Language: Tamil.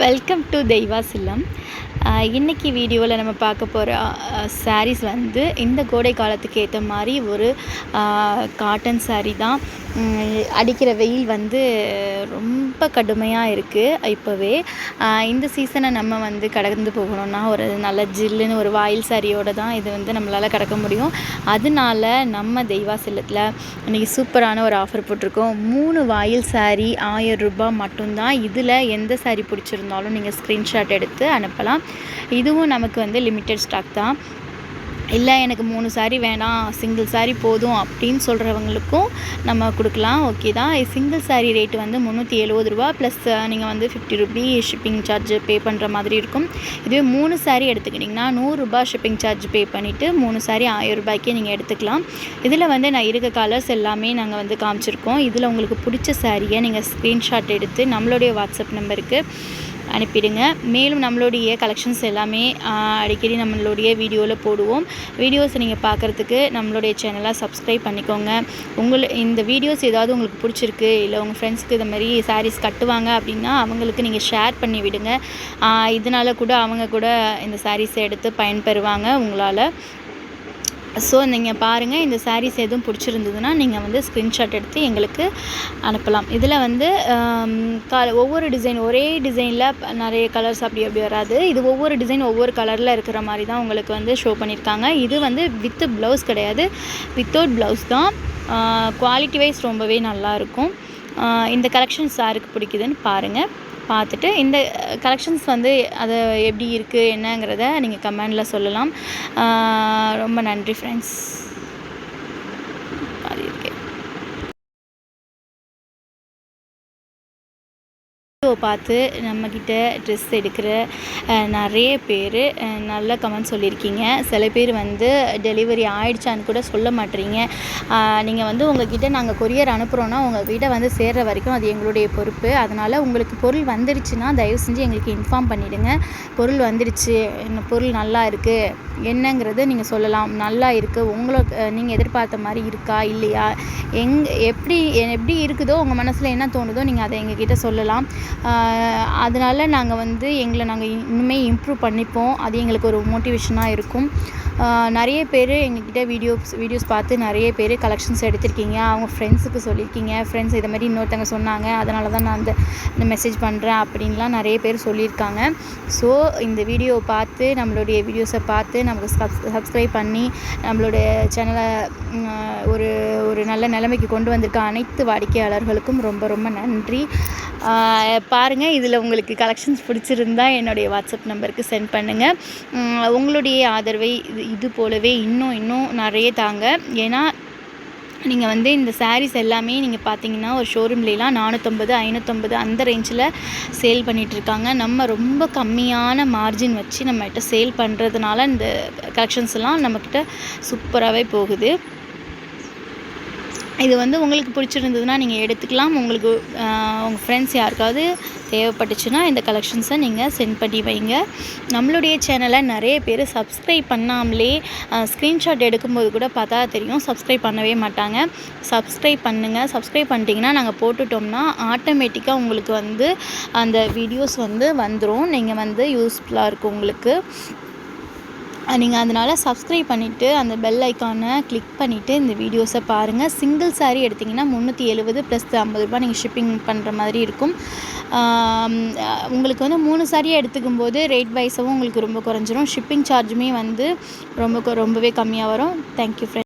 வெல்கம் டு தெய்வாஸ் இல்லம். இன்றைக்கி வீடியோவில் நம்ம பார்க்க போகிற சாரீஸ் வந்து இந்த கோடை காலத்துக்கு ஏற்ற மாதிரி ஒரு காட்டன் சாரீ தான். அடிக்கிற வெயில் வந்து ரொம்ப கடுமையாக இருக்குது. இப்போவே இந்த சீசனை நம்ம வந்து கடந்து போகணுன்னா ஒரு நல்ல ஜில்லுன்னு ஒரு வாயில் சாரியோடு தான் இது வந்து நம்மளால் கடக்க முடியும். அதனால நம்ம தெய்வாஸ் இல்லத்தில் இன்றைக்கி சூப்பரான ஒரு ஆஃபர் போட்டிருக்கோம். 3 வாயில் சாரீ 1000 ரூபாய் மட்டும்தான். இதில் எந்த சாரீ பிடிச்சிருந்தாலும் நீங்கள் ஸ்க்ரீன்ஷாட் எடுத்து அனுப்பலாம். இதுவும் நமக்கு வந்து லிமிட்டட் ஸ்டாக் தான். இல்லை எனக்கு 3 சாரீ வேணாம், சிங்கிள் சாரீ போதும் அப்படின்னு சொல்கிறவங்களுக்கும் நம்ம கொடுக்கலாம். ஓகே தான். சிங்கிள் சாரீ ரேட்டு வந்து 370 ரூபா ப்ளஸ் நீங்கள் வந்து 50 ரூபி ஷிப்பிங் சார்ஜ் பே பண்ணுற மாதிரி இருக்கும். இதுவே 3 சாரீ எடுத்துக்கிட்டிங்கன்னா 100 ரூபா ஷிப்பிங் சார்ஜ் பே பண்ணிவிட்டு 3 சாரீ 1000 ரூபாய்க்கே நீங்கள் எடுத்துக்கலாம். இதில் வந்து நான் இருக்க கலர்ஸ் எல்லாமே நாங்கள் வந்து காமிச்சிருக்கோம். இதில் உங்களுக்கு பிடிச்ச சாரியை நீங்கள் ஸ்க்ரீன்ஷாட் எடுத்து நம்மளுடைய வாட்ஸ்அப் நம்பருக்கு அனுப்பிடுங்க. மேலும் நம்மளுடைய கலெக்ஷன்ஸ் எல்லாமே அடிக்கடி நம்மளுடைய வீடியோவில் போடுவோம். வீடியோஸை நீங்கள் பார்க்குறதுக்கு நம்மளுடைய சேனலை சப்ஸ்கிரைப் பண்ணிக்கோங்க. இந்த வீடியோஸ் ஏதாவது உங்களுக்கு பிடிச்சிருக்கு, இல்லை உங்கள் ஃப்ரெண்ட்ஸுக்கு இது மாதிரி சாரீஸ் கட்டுவாங்க அப்படின்னா அவங்களுக்கு நீங்கள் ஷேர் பண்ணி விடுங்க. இதனால் கூட அவங்க கூட இந்த சாரீஸை எடுத்து பயன்பெறுவாங்க உங்களால். ஸோ நீங்கள் பாருங்கள், இந்த சாரீஸ் எதுவும் பிடிச்சிருந்ததுன்னா நீங்கள் வந்து ஸ்க்ரீன்ஷாட் எடுத்து எங்களுக்கு அனுப்பலாம். இதில் வந்து ஒவ்வொரு டிசைன் ஒரே டிசைனில் நிறைய கலர்ஸ் அப்படி வராது. இது ஒவ்வொரு டிசைன் ஒவ்வொரு கலரில் இருக்கிற மாதிரி தான் உங்களுக்கு வந்து ஷோ பண்ணியிருக்காங்க. இது வந்து வித் ப்ளவுஸ் கிடையாது, வித்தவுட் ப்ளவுஸ் தான். குவாலிட்டி வைஸ் ரொம்பவே நல்லாயிருக்கும். இந்த கலெக்ஷன்ஸ் யாருக்கு பிடிக்குதுன்னு பாருங்கள். பார்த்துட்டு இந்த கலெக்ஷன்ஸ் வந்து அது எப்படி இருக்குது என்னங்கிறத நீங்கள் கமெண்டில் சொல்லலாம். ரொம்ப நன்றி ஃப்ரெண்ட்ஸ். பார்த்து நம்மக்கிட்ட ட்ரெஸ் எடுக்கிற நிறைய பேர் நல்ல கமெண்ட் சொல்லியிருக்கீங்க. சில பேர் வந்து டெலிவரி ஆகிடுச்சான்னு கூட சொல்ல மாட்டேறீங்க. நீங்கள் வந்து உங்கள்கிட்ட நாங்கள் கொரியர் அனுப்புகிறோன்னா உங்கள் வீட்டை வந்து சேர்கிற வரைக்கும் அது எங்களுடைய பொறுப்பு. அதனால் உங்களுக்கு பொருள் வந்துடுச்சுன்னா தயவு செஞ்சு எங்களுக்கு இன்ஃபார்ம் பண்ணிவிடுங்க. பொருள் வந்துடுச்சு, இந்த பொருள் நல்லா இருக்குது என்னங்கிறது நீங்கள் சொல்லலாம். நல்லா இருக்குது, உங்களுக்கு நீங்கள் எதிர்பார்த்த மாதிரி இருக்கா இல்லையா, எப்படி இருக்குதோ உங்கள் மனசில் என்ன தோணுதோ நீங்கள் அதை எங்ககிட்ட சொல்லலாம். அதனால் நாங்கள் வந்து நாங்கள் இன்னுமே இம்ப்ரூவ் பண்ணிப்போம். அது எங்களுக்கு ஒரு மோட்டிவேஷனாக இருக்கும். நிறைய பேர் எங்ககிட்ட வீடியோஸ் பார்த்து நிறைய பேர் கலெக்ஷன்ஸ் எடுத்திருக்கீங்க. அவங்க ஃப்ரெண்ட்ஸுக்கு சொல்லியிருக்கீங்க. ஃப்ரெண்ட்ஸ் இதை மாதிரி இன்னொருத்தங்க சொன்னாங்க, அதனால தான் நான் இந்த மெசேஜ் பண்ணுறேன் அப்படின்லாம் நிறைய பேர் சொல்லியிருக்காங்க. ஸோ இந்த வீடியோவை பார்த்து நம்மளுடைய வீடியோஸை பார்த்து நமக்கு சப்ஸ்கிரைப் பண்ணி நம்மளுடைய சேனலை ஒரு நல்ல நிலைமைக்கு கொண்டு வந்திருக்க அனைத்து வாடிக்கையாளர்களுக்கும் ரொம்ப ரொம்ப நன்றி. பாருங்கள், இதில் உங்களுக்கு கலெக்ஷன்ஸ் பிடிச்சிருந்தா என்னுடைய வாட்ஸ்அப் நம்பருக்கு சென்ட் பண்ணுங்கள். உங்களுடைய ஆதரவை இது போலவே இன்னும் நிறைய தாங்க. ஏன்னா நீங்கள் வந்து இந்த சாரீஸ் எல்லாமே நீங்கள் பார்த்தீங்கன்னா ஒரு ஷோரூம்லாம் 450 550 அந்த ரேஞ்சில் சேல் பண்ணிகிட்ருக்காங்க. நம்ம ரொம்ப கம்மியான மார்ஜின் வச்சு நம்மகிட்ட சேல் பண்ணுறதுனால இந்த கலெக்ஷன்ஸ்லாம் நம்மக்கிட்ட சூப்பராகவே போகுது. இது வந்து உங்களுக்கு பிடிச்சிருந்ததுன்னா நீங்கள் எடுத்துக்கலாம். உங்களுக்கு உங்கள் ஃப்ரெண்ட்ஸ் யாருக்காவது தேவைப்பட்டுச்சுன்னா இந்த கலெக்ஷன்ஸை நீங்கள் சென்ட் பண்ணி வைங்க. நம்மளுடைய சேனலை நிறைய பேர் சப்ஸ்கிரைப் பண்ணாமலே ஸ்க்ரீன்ஷாட் எடுக்கும்போது கூட பார்த்தா தெரியும், சப்ஸ்கிரைப் பண்ணவே மாட்டாங்க. சப்ஸ்கிரைப் பண்ணுங்கள். சப்ஸ்கிரைப் பண்ணிட்டீங்கன்னா நாங்கள் போட்டுட்டோம்னா ஆட்டோமேட்டிக்காக உங்களுக்கு வந்து அந்த வீடியோஸ் வந்து வந்துடும். நீங்கள் வந்து யூஸ்ஃபுல்லாக இருக்கும் உங்களுக்கு. நீங்கள் அதனால் சப்ஸ்கிரைப் பண்ணிவிட்டு அந்த பெல் ஐக்கானை கிளிக் பண்ணிவிட்டு இந்த வீடியோஸை பாருங்கள். சிங்கிள் சாரீ எடுத்திங்கன்னா 370 ப்ளஸ் 50 ரூபா நீங்கள் ஷிப்பிங் பண்ணுற மாதிரி இருக்கும். உங்களுக்கு வந்து 3 சாரியாக எடுத்துக்கும் போது ரேட் வைஸாகவும் உங்களுக்கு ரொம்ப குறைஞ்சிரும். ஷிப்பிங் சார்ஜுமே வந்து ரொம்பவே கம்மியாக வரும். Thank you friends.